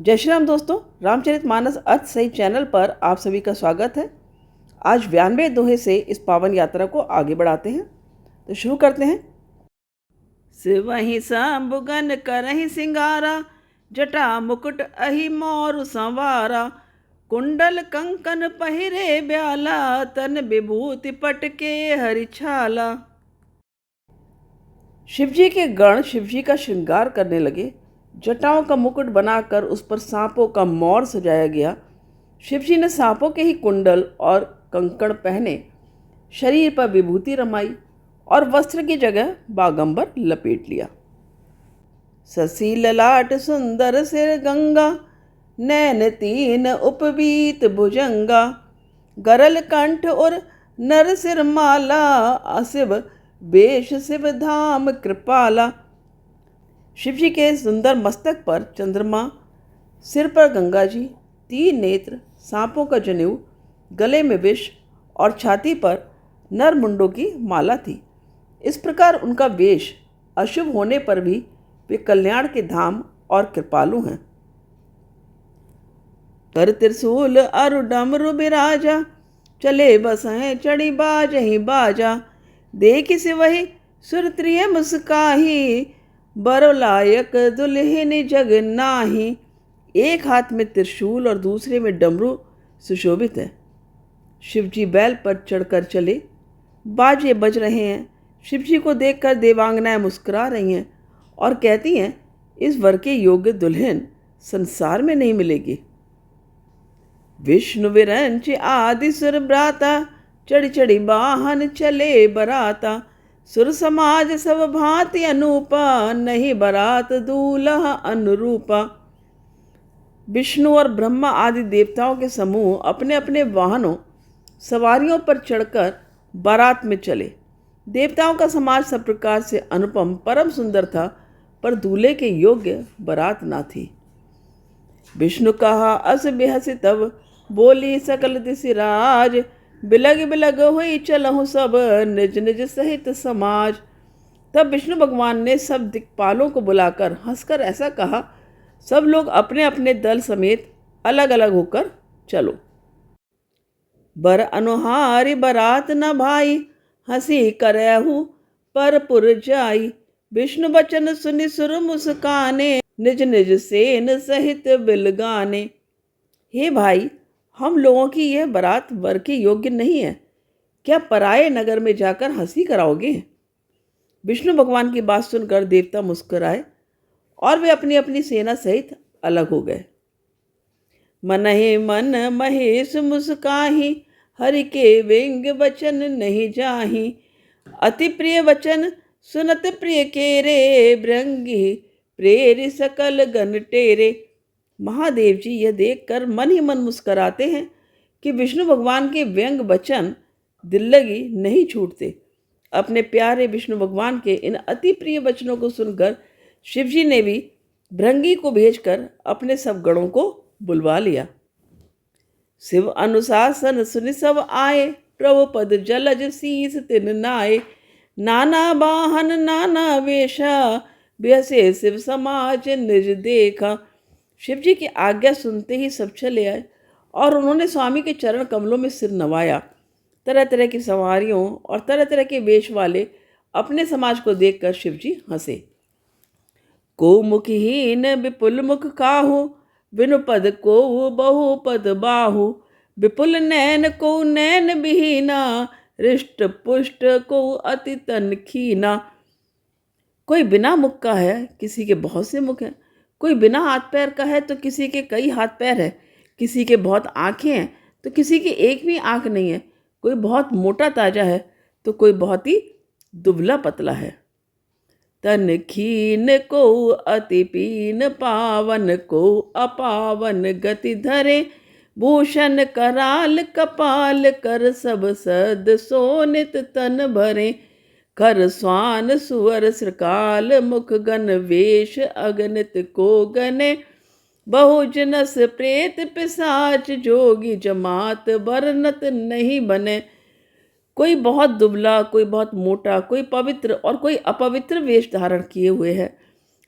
जय श्री राम दोस्तों, रामचरितमानस अर्थ सही चैनल पर आप सभी का स्वागत है। आज 92 दोहे से इस पावन यात्रा को आगे बढ़ाते हैं। तो शुरू करते हैं। सिवहि संबुगन करहि सिंगारा, जटा मुकुट अहि मोर संवारा, कुंडल कंकन पहिरे ब्याला, तन विभूति पटके हरिछाला। शिवजी के गण शिवजी का श्रृंगार करने लगे। जटाओं का मुकुट बनाकर उस पर सांपों का मौर सजाया गया। शिवजी ने सांपों के ही कुंडल और कंकण पहने, शरीर पर विभूति रमाई और वस्त्र की जगह बागंबर लपेट लिया। ससी ललाट सुंदर सिर गंगा, नैन तीन उपवीत भुजंगा, गरल कंठ और नर सिर माला, अशिव वेश शिव धाम कृपाला। शिवजी के सुंदर मस्तक पर चंद्रमा, सिर पर गंगा जी, 3 नेत्र, सांपों का जनेऊ, गले में विष और छाती पर नर मुंडों की माला थी। इस प्रकार उनका वेश अशुभ होने पर भी वे कल्याण के धाम और कृपालु हैं। कर त्रिशूल अरु डमरु बिराजा, चले बसें चढ़ी बाजहि बाजा, देख से वही सुरत्रिय मुस्काही, बरो लायक दुल्हन जग नाही। एक हाथ में त्रिशूल और दूसरे में डमरू सुशोभित है। शिवजी बैल पर चढ़कर चले, बाजे बज रहे हैं। शिवजी को देखकर देवांगनाएं मुस्कुरा रही हैं और कहती हैं, इस वर के योग्य दुल्हन संसार में नहीं मिलेगी। विष्णु विरंच आदि सुर ब्राता, चढ़ी चढ़ी वाहन चले बराता, सुर समाज सब भांति अनूपा, नहीं बरात दूल्हा अनुरूपा। विष्णु और ब्रह्मा आदि देवताओं के समूह अपने अपने वाहनों सवारियों पर चढ़कर बारात में चले। देवताओं का समाज सब प्रकार से अनुपम परम सुंदर था, पर दूल्हे के योग्य बारात ना थी। विष्णु कहा अस बेहसी तब, बोली सकल दिशि राज, बिलग बिलग हुई चलहु सब, निज निज सहित समाज। तब विष्णु भगवान ने सब दिक्पालों को बुलाकर हंसकर ऐसा कहा, सब लोग अपने अपने दल समेत अलग अलग होकर चलो। बर अनुहारी बरात न भाई, हंसी करहु परपुर जाई, विष्णु वचन सुनि सुर मुस्काने, निज निज सेन सहित बिलगाने। हे भाई, हम लोगों की यह बारात वर के योग्य नहीं है। क्या पराये नगर में जाकर हंसी कराओगे? विष्णु भगवान की बात सुनकर देवता मुस्कुराए और वे अपनी अपनी सेना सहित अलग हो गए। मनहि मन महेश मुस्काही, हरि के व्यंग वचन नहीं जाही, अति प्रिय वचन सुनत प्रिय केरे, भृंगी प्रेरि सकल गण टेरे। महादेव जी यह देखकर मन ही मन मुस्कराते हैं कि विष्णु भगवान के व्यंग वचन दिल लगी नहीं छूटते। अपने प्यारे विष्णु भगवान के इन अति प्रिय वचनों को सुनकर शिवजी ने भी भृंगी को भेजकर अपने सब गणों को बुलवा लिया। शिव अनुशासन सुनि सब आए, प्रभु पद जलज शीस तिन नाए, नाना वाहन नाना वेशा, बेसे शिव समाज निज देखा। शिवजी की आज्ञा सुनते ही सब चले आए और उन्होंने स्वामी के चरण कमलों में सिर नवाया। तरह तरह की सवारियों और तरह तरह के वेश वाले अपने समाज को देखकर शिवजी हंसे। को मुखहीन विपुल मुख काहू, बिनु पद को बहु पद बाहु, विपुल नैन को नैन बिहीना, रिष्ट पुष्ट को अति तन खीना। कोई बिना मुख का है, किसी के बहुत से मुख हैं। कोई बिना हाथ पैर का है तो किसी के कई हाथ पैर है। किसी के बहुत आँखें हैं तो किसी की एक भी आँख नहीं है। कोई बहुत मोटा ताजा है तो कोई बहुत ही दुबला पतला है। तन खीन को अति पीन, पावन को अपावन गति धरे, भूषण कराल कपाल कर, सब सद सोनित तन भरे, कर स्वान सुअर श्रकाल, मुख गण वेश अगणित को गने, बहुजनस प्रेत पिशाच, जोगी जमात बरनत नहीं बने। कोई बहुत दुबला, कोई बहुत मोटा, कोई पवित्र और कोई अपवित्र वेश धारण किए हुए है,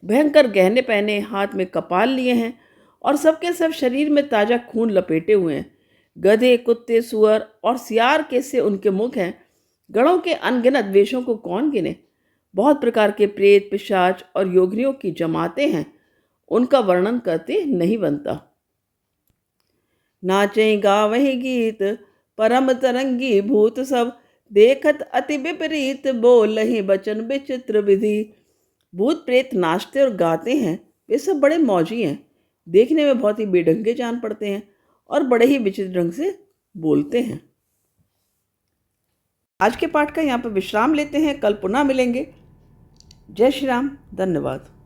भयंकर गहने पहने, हाथ में कपाल लिए हैं और सबके सब शरीर में ताज़ा खून लपेटे हुए हैं। गधे, कुत्ते, सुअर और सियार के से उनके मुख हैं। गणों के अनगिनत वेशों को कौन गिने। बहुत प्रकार के प्रेत, पिशाच और योगिनियों की जमातें हैं। उनका वर्णन करते नहीं बनता। नाचें गावहीं गीत, परम तरंगी भूत सब, देखत अति विपरीत, बोलहि बचन विचित्र विधि। भूत प्रेत नाचते और गाते हैं, वे सब बड़े मौजी हैं। देखने में बहुत ही बेढंगे जान पड़ते हैं और बड़े ही विचित्र ढंग से बोलते हैं। आज के पाठ का यहाँ पर विश्राम लेते हैं। कल पुनः मिलेंगे। जय श्री राम। धन्यवाद।